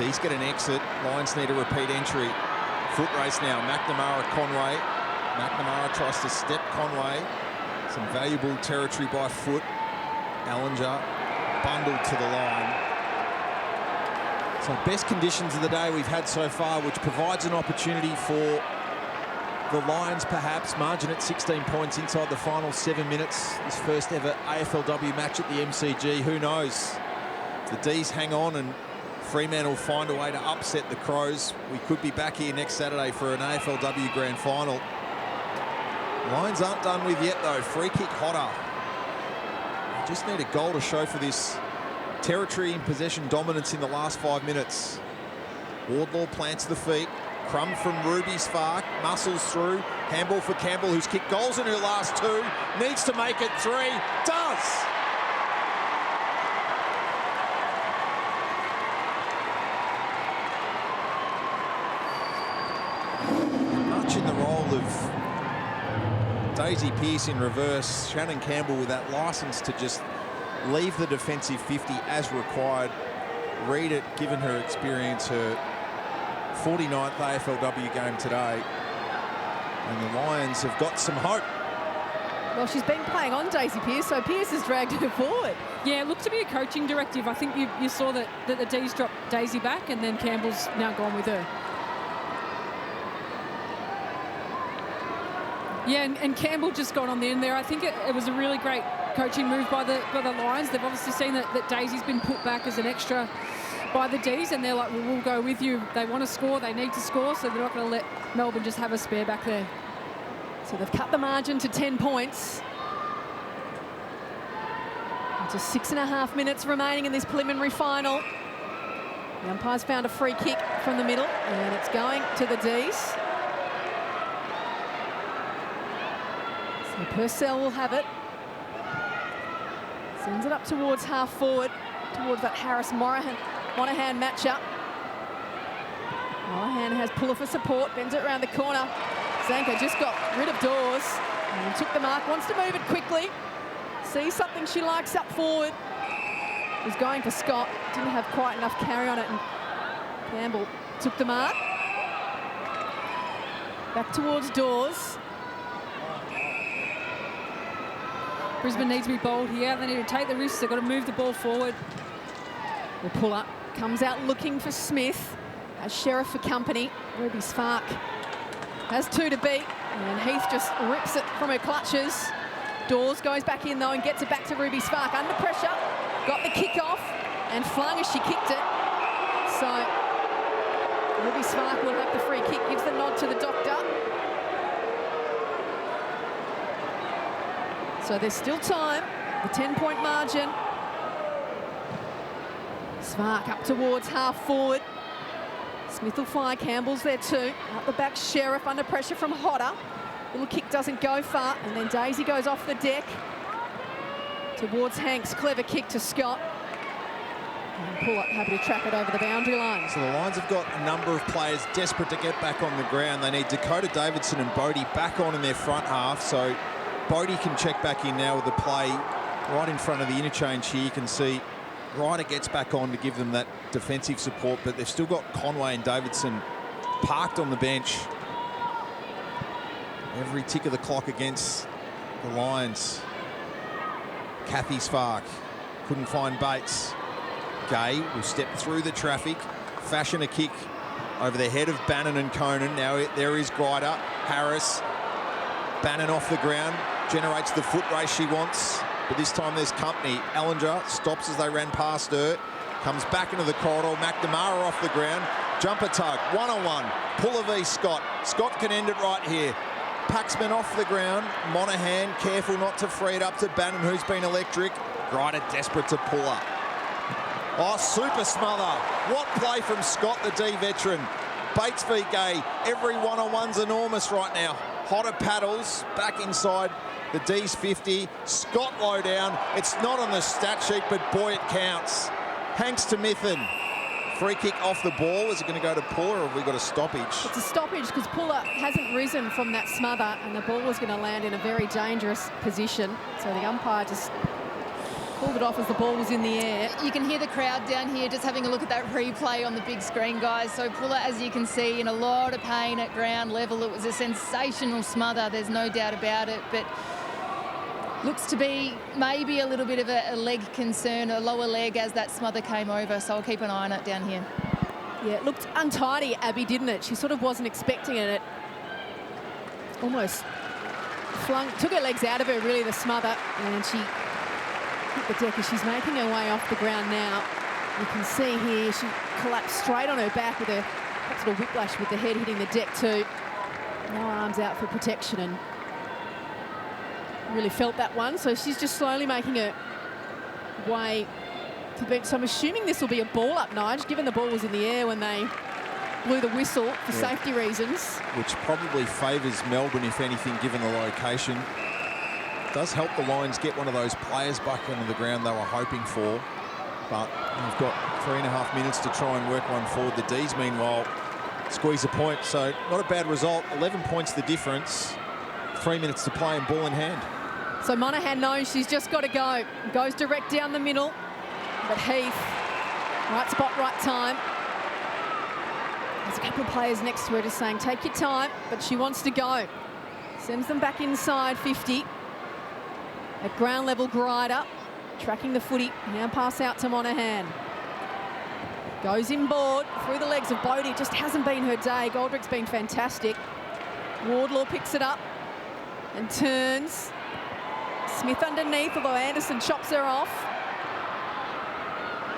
D's get an exit. Lions need a repeat entry. Foot race now. McNamara, Conway. McNamara tries to step Conway. Some valuable territory by foot. Ellinger bundled to the line. So best conditions of the day we've had so far, which provides an opportunity for the Lions perhaps. Margin at 16 points inside the final 7 minutes. This first ever AFLW match at the MCG. Who knows? If the D's hang on and Fremantle find a way to upset the Crows, we could be back here next Saturday for an AFLW Grand Final. Lions aren't done with yet though. Free kick Hodder. They just need a goal to show for this territory and possession dominance in the last 5 minutes. Wardlaw plants the feet. Crumb from Ruby Spark, muscles through. Handball for Campbell, who's kicked goals in her last 2. Needs to make it 3. Does! Much in the role of Daisy Pearce in reverse. Shannon Campbell with that licence to just leave the defensive 50 as required. Read it, given her experience, her 49th AFLW game today. And the Lions have got some hope. Well, she's been playing on Daisy Pearce, so Pearce has dragged her forward. Yeah, it looked to be a coaching directive. I think you saw that the D's dropped Daisy back and then Campbell's now gone with her. Yeah, and Campbell just got on the end there. I think it was a really great coaching move by the Lions. They've obviously seen that Daisy's been put back as an extra by the D's, and they're like, well, we'll go with you. They want to score, they need to score, so they're not going to let Melbourne just have a spare back there. So they've cut the margin to 10 points. Just 6.5 minutes remaining in this preliminary final. The umpire's found a free kick from the middle, and it's going to the D's. So Purcell will have it. Sends it up towards half forward, towards that Harris-Monahan matchup. Monahan has Puller for support, bends it around the corner. Zanker just got rid of Dawes and took the mark, wants to move it quickly. Sees something she likes up forward. Was going for Scott, didn't have quite enough carry on it, and Campbell took the mark. Back towards Dawes. Brisbane needs to be bold here. They need to take the risks. They've got to move the ball forward. The pull-up comes out looking for Smith. As Sheriff for company. Ruby Spark has 2 to beat. And Heath just rips it from her clutches. Dawes goes back in though and gets it back to Ruby Spark. Under pressure. Got the kick off and flung as she kicked it. So Ruby Spark will have the free kick. Gives the nod to the doctor. So there's still time. The 10-point margin. Spark up towards half forward. Smith will fire. Campbell's there too. Out the back, Sheriff under pressure from Hodder. Little kick doesn't go far, and then Daisy goes off the deck towards Hanks. Clever kick to Scott. And Pull-up happy to track it over the boundary line. So the Lions have got a number of players desperate to get back on the ground. They need Dakota Davidson and Bodie back on in their front half. So Bodie can check back in now with the play right in front of the interchange here. You can see Ryder gets back on to give them that defensive support, but they've still got Conway and Davidson parked on the bench. Every tick of the clock against the Lions. Kathy Spark couldn't find Bates. Gay will step through the traffic, fashion a kick over the head of Bannon and Conan. Now there is Grider, Harris. Bannon off the ground, generates the foot race she wants, but this time there's company. Ellinger stops as they ran past her, comes back into the corridor. McNamara off the ground, jumper tug, one-on-one. Puller v Scott. Scott can end it right here. Paxman off the ground. Monahan careful not to free it up to Bannon, who's been electric. Ryder desperate to pull up. Oh, super smother. What play from Scott, the D veteran. Bates v Gay. Every one-on-one's enormous right now. Hodder paddles back inside the D's 50. Scott low down. It's not on the stat sheet, but boy, it counts. Hanks to Mithen. Free kick off the ball. Is it going to go to Puller, or have we got a stoppage? It's a stoppage because Puller hasn't risen from that smother, and the ball was going to land in a very dangerous position. So the umpire just Pulled it off as the ball was in the air. You can hear the crowd down here just having a look at that replay on the big screen, guys. So Puller, as you can see, in a lot of pain at ground level. It was a sensational smother, there's no doubt about it, but looks to be maybe a little bit of a leg concern, a lower leg as that smother came over, so I'll keep an eye on it down here. Yeah, it looked untidy, Abby, didn't it? She sort of wasn't expecting it. Almost took her legs out of her, really, the smother, and she hit the deck as she's making her way off the ground now. You can see here she collapsed straight on her back with a sort of whiplash with the head hitting the deck too. No arms out for protection, and really felt that one. So she's just slowly making her way to the bench. So I'm assuming this will be a ball up, Nige, given the ball was in the air when they blew the whistle for safety reasons. Which probably favours Melbourne, if anything, given the location. Does help the Lions get one of those players back onto the ground they were hoping for. But we've got 3.5 minutes to try and work one forward. The D's, meanwhile, squeeze a point. So not a bad result. 11 points the difference. 3 minutes to play and ball in hand. So Monaghan knows she's just got to go. Goes direct down the middle. But Heath, right spot, right time. There's a couple of players next to her just saying, take your time, but she wants to go. Sends them back inside 50. At ground level, Grider, tracking the footy. Now pass out to Monaghan. Goes inboard through the legs of Bodie. Just hasn't been her day. Goldrick's been fantastic. Wardlaw picks it up and turns. Smith underneath, although Anderson chops her off.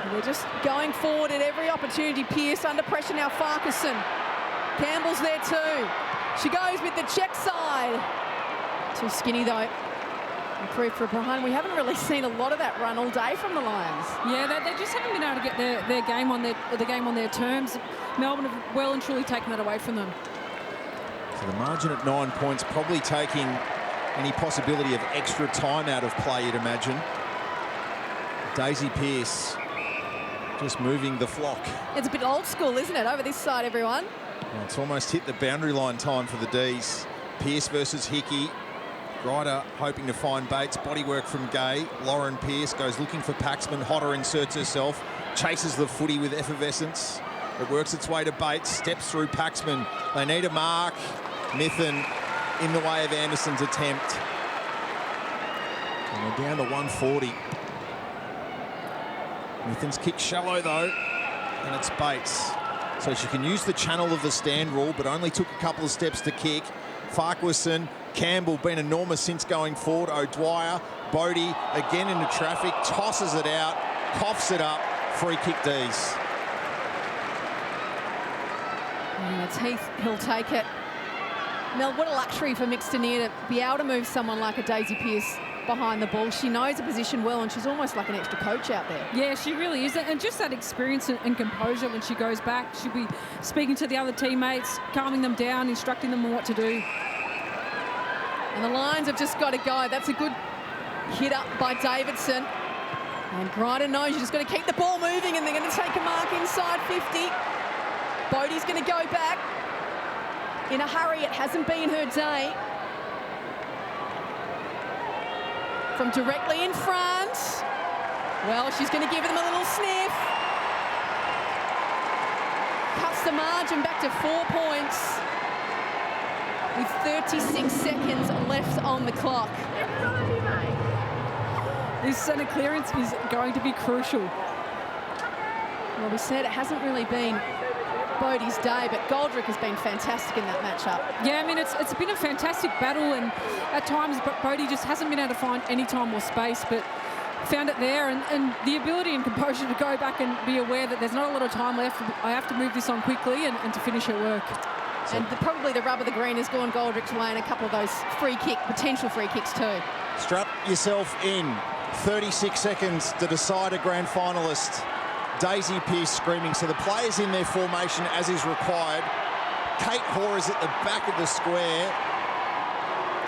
And they're just going forward at every opportunity. Pearce under pressure now. Farquharson. Campbell's there too. She goes with the check side. Too skinny though. Improved for behind. We haven't really seen a lot of that run all day from the Lions. Yeah, they just haven't been able to get their game on their terms. Melbourne have well and truly taken that away from them. So the margin at 9 points, probably taking any possibility of extra time out of play, you'd imagine. Daisy Pearce just moving the flock. It's a bit old school, isn't it? Over this side, everyone. Well, it's almost hit the boundary line time for the D's. Pearce versus Hickey. Ryder hoping to find Bates. Bodywork from Gay. Lauren Pearce goes looking for Paxman. Hodder inserts herself. Chases the footy with effervescence. It works its way to Bates. Steps through Paxman. They need a mark. Mithen in the way of Anderson's attempt. And we're down to 140. Mithen's kick shallow though. And it's Bates. So she can use the channel of the stand rule, but only took a couple of steps to kick. Farquharson, Campbell been enormous since going forward. O'Dwyer, Bodie again into traffic, tosses it out, coughs it up. Free kick D's. And it's Heath, he'll take it. Mel, what a luxury for Mixtoneer to be able to move someone like a Daisy Pearce behind the ball. She knows the position well, and she's almost like an extra coach out there. Yeah, she really is. And just that experience and composure when she goes back. She'll be speaking to the other teammates, calming them down, instructing them on what to do. And the Lions have just got to go. That's a good hit up by Davidson. And Grider knows you just got to keep the ball moving, and they're going to take a mark inside 50. Bodie's going to go back. In a hurry, it hasn't been her day. From directly in front. Well, she's going to give them a little sniff. Cuts the margin back to 4 points with 36 seconds left on the clock. This centre clearance is going to be crucial. Well, we said it hasn't really been Bodie's day, but Goldrick has been fantastic in that matchup. Yeah, I mean, it's been a fantastic battle, and at times Bodie just hasn't been able to find any time or space, but found it there, and the ability and composure to go back and be aware that there's not a lot of time left. I have to move this on quickly and to finish her work. And probably the rub of the green has gone Goldrick's way, and a couple of those potential free kicks too. Strap yourself in. 36 seconds to decide a grand finalist. Daisy Pearce screaming. So the players in their formation as is required. Kate Hoare is at the back of the square.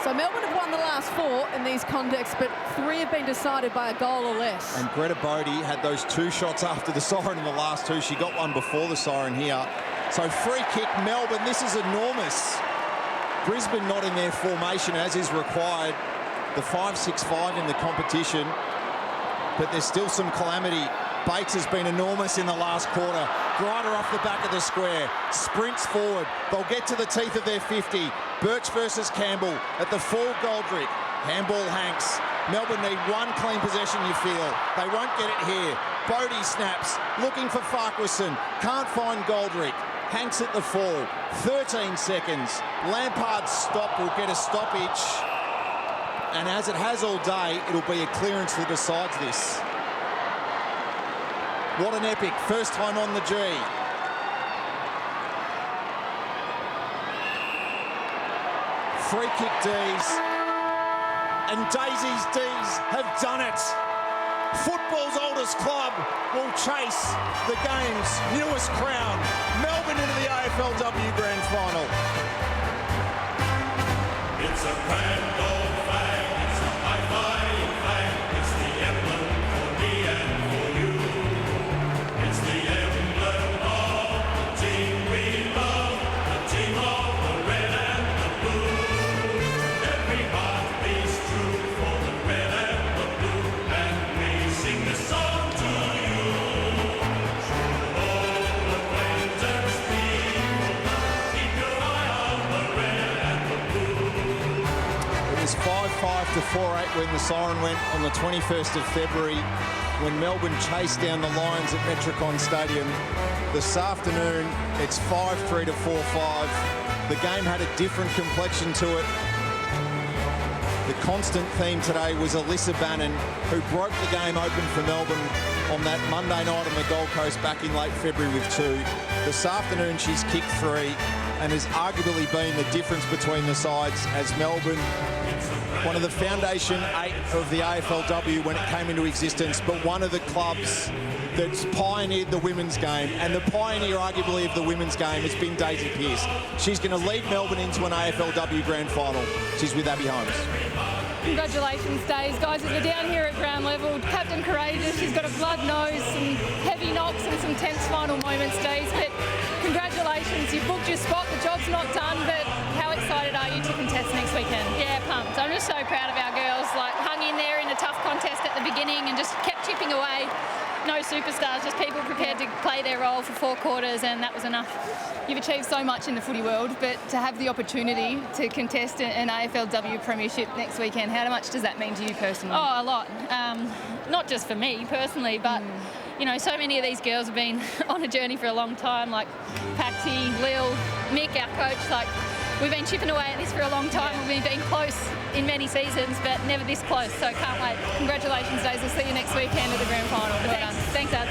So Melbourne have won the last 4 in these contexts, but 3 have been decided by a goal or less. And Greta Bodie had those 2 shots after the siren in the last 2. She got one before the siren here. So free kick Melbourne. This is enormous. Brisbane not in their formation as is required. The 5-6-5 in the competition. but there's still some calamity. Bates has been enormous in the last quarter. Grider off the back of the square, sprints forward. They'll get to the teeth of their 50. Birch versus Campbell at the full. Goldrick. Handball Hanks. Melbourne need one clean possession, you feel. They won't get it here. Bodie snaps, looking for Farquharson. Can't find Goldrick. Hanks at the full. 13 seconds. Lampard's stop will get a stoppage. And as it has all day, it'll be a clearance that decides this. What an epic. First time on the G. Free kick D's. And Daisy's D's have done it. Football's oldest club will chase the game's newest crown. Melbourne into the AFLW Grand Final. It's a grand old flag, it's a high-flying flag, it's the emblem for me and for you. It's the emblem of the team we love, the team of the red and the blue. Every heart beats true for the red and the blue, and we sing this song to you. Should old acquaintance people, keep your eye on the red and the blue. It was 5-5 to 4-8 when the siren went on the 21st of February when Melbourne chased down the Lions at Metricon Stadium. This afternoon, it's 5-3 to 4-5. The game had a different complexion to it. The constant theme today was Alyssa Bannon, who broke the game open for Melbourne on that Monday night on the Gold Coast back in late February with 2. This afternoon, she's kicked 3 and has arguably been the difference between the sides as Melbourne, one of the foundation 8 of the AFLW when it came into existence, but one of the clubs that's pioneered the women's game, and the pioneer arguably of the women's game has been Daisy Pearce. She's going to lead Melbourne into an AFLW Grand Final. She's with Abby Holmes. Congratulations, Days. Guys, as we're down here at ground level, Captain Courageous, she's got a blood nose, some heavy knocks and some tense final moments, Days, but congratulations, you've booked your spot, the job's not done, but how excited are you to contest next weekend? Yeah, pumped. I'm just so proud of our girls, like hung in there in a tough contest at the beginning and just kept chipping away. No superstars, just people prepared to play their role for 4 quarters, and that was enough. You've achieved so much in the footy world, but to have the opportunity to contest an AFLW premiership next weekend, how much does that mean to you personally? Oh, a lot. Not just for me personally, but you know, so many of these girls have been on a journey for a long time, like Patsy, Lil, Mick, our coach. Like, we've been chipping away at this for a long time, and we've been close in many seasons, but never this close, so can't wait. Congratulations, Days. We'll see you next weekend at the grand final. Well done. Thanks, Ad.